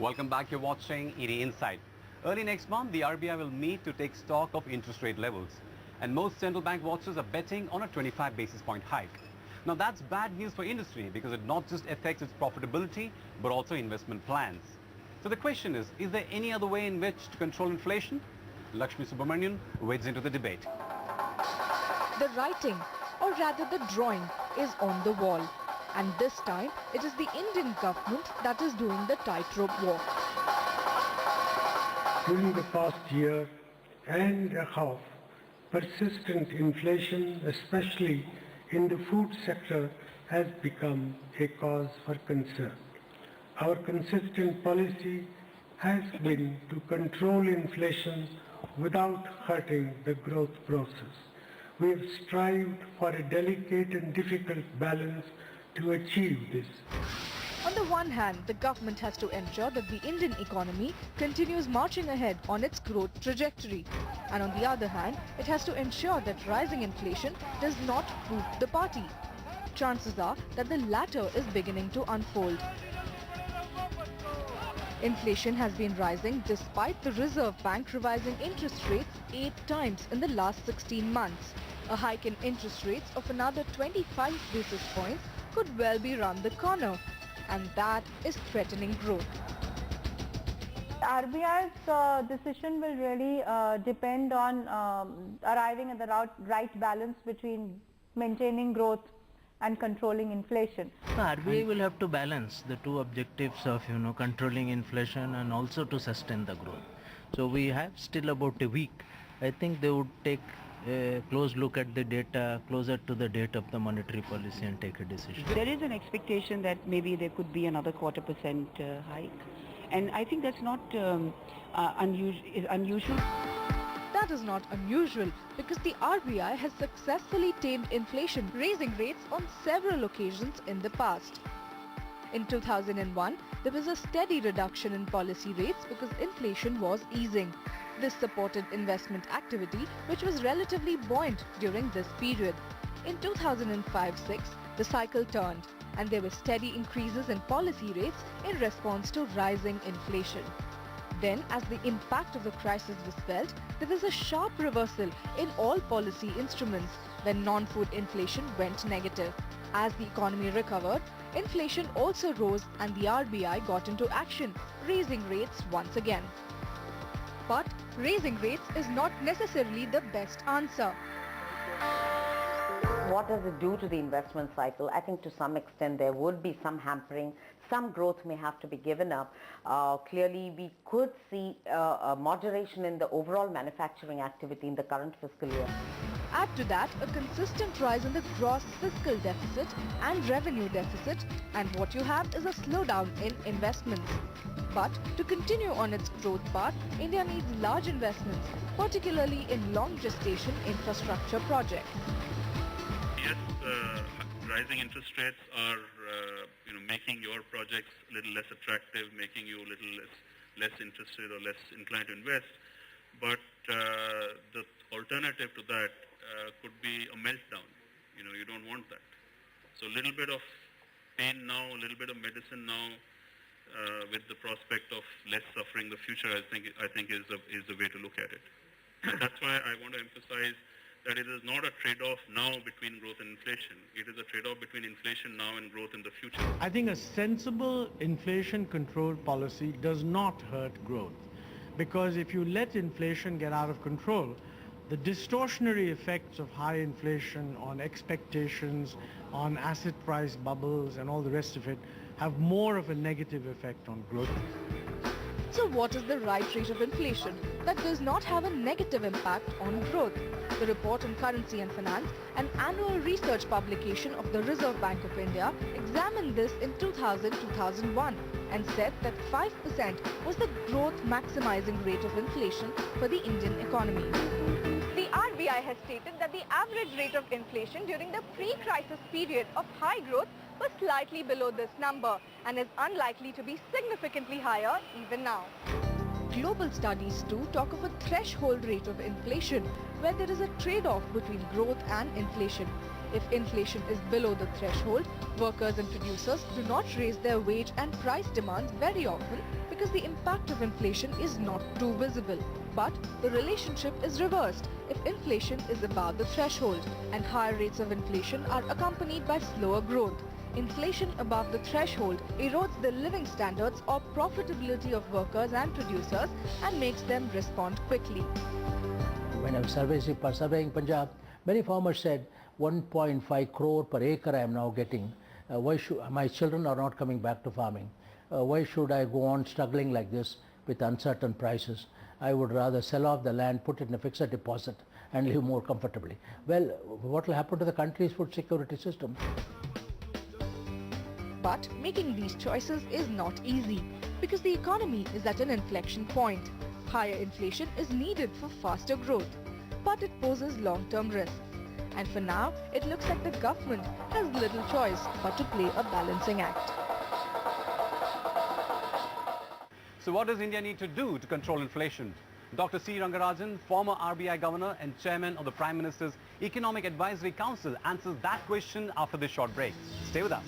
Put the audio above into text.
Welcome back. You're watching ED Insight. Early next month, the RBI will meet to take stock of interest rate levels. And most central bank watchers are betting on a 25 basis point hike. Now that's bad news for industry because it not just affects its profitability, but also investment plans. So the question is there any other way in which to control inflation? Lakshmi Subramanian wades into the debate. The writing, or rather the drawing, is on the wall. And this time, it is the Indian government that is doing the tightrope walk. During the past year and a half, persistent inflation, especially in the food sector, has become a cause for concern. Our consistent policy has been to control inflation without hurting the growth process. We have strived for a delicate and difficult balance to achieve this. On the one hand, the government has to ensure that the Indian economy continues marching ahead on its growth trajectory. And on the other hand, it has to ensure that rising inflation does not spook the party. Chances are that the latter is beginning to unfold. Inflation has been rising despite the Reserve Bank revising interest rates 8 times in the last 16 months. A hike in interest rates of another 25 basis points could well be round the corner, and that is threatening growth. RBI's decision will really depend on arriving at the right balance between maintaining growth and controlling inflation. The RBI will have to balance the two objectives of controlling inflation and also to sustain the growth. So we have still about a week. I think they would take a close look at the data closer to the date of the monetary policy and take a decision. There is an expectation that maybe there could be another 0.25% hike, and I think that's not unusual. That is not unusual because the RBI has successfully tamed inflation, raising rates on several occasions in the past. In 2001, there was a steady reduction in policy rates because inflation was easing. This supported investment activity, which was relatively buoyant during this period. In 2005-06, the cycle turned and there were steady increases in policy rates in response to rising inflation. Then, as the impact of the crisis was felt, there was a sharp reversal in all policy instruments when non-food inflation went negative. As the economy recovered, inflation also rose and the RBI got into action, raising rates once again. But raising rates is not necessarily the best answer. What does it do to the investment cycle? I think to some extent there would be some hampering. Some growth may have to be given up. Clearly, we could see a moderation in the overall manufacturing activity in the current fiscal year. Add to that a consistent rise in the gross fiscal deficit and revenue deficit, and what you have is a slowdown in investments. But to continue on its growth path, India needs large investments, particularly in long gestation infrastructure projects. Yes, rising interest rates are making your projects a little less attractive, making you a little less interested or less inclined to invest. But the alternative to that could be a meltdown. You don't want that. So a little bit of pain now, a little bit of medicine now, with the prospect of less suffering in the future, I think is the way to look at it. And that's why I want to emphasize that it is not a trade-off now between growth and inflation. It is a trade-off between inflation now and growth in the future. I think a sensible inflation control policy does not hurt growth, because if you let inflation get out of control, the distortionary effects of high inflation on expectations, on asset price bubbles and all the rest of it have more of a negative effect on growth. So what is the right rate of inflation that does not have a negative impact on growth? The report on Currency and Finance, an annual research publication of the Reserve Bank of India, examined this in 2000-2001 and said that 5% was the growth maximizing rate of inflation for the Indian economy. The RBI has stated that the average rate of inflation during the pre-crisis period of high growth was slightly below this number and is unlikely to be significantly higher even now. Global studies too talk of a threshold rate of inflation where there is a trade-off between growth and inflation. If inflation is below the threshold, workers and producers do not raise their wage and price demands very often because the impact of inflation is not too visible. But the relationship is reversed if inflation is above the threshold, and higher rates of inflation are accompanied by slower growth. Inflation above the threshold erodes the living standards or profitability of workers and producers and makes them respond quickly. When I was surveying Punjab, many farmers said 1.5 crore per acre I am now getting. Why should my children are not coming back to farming? Why should I go on struggling like this with uncertain prices? I would rather sell off the land, put it in a fixed deposit and live more comfortably. Well, what will happen to the country's food security system? But making these choices is not easy because the economy is at an inflection point. Higher inflation is needed for faster growth, but it poses long-term risks. And for now, it looks like the government has little choice but to play a balancing act. So what does India need to do to control inflation? Dr. C. Rangarajan, former RBI governor and chairman of the Prime Minister's Economic Advisory Council, answers that question after this short break. Stay with us.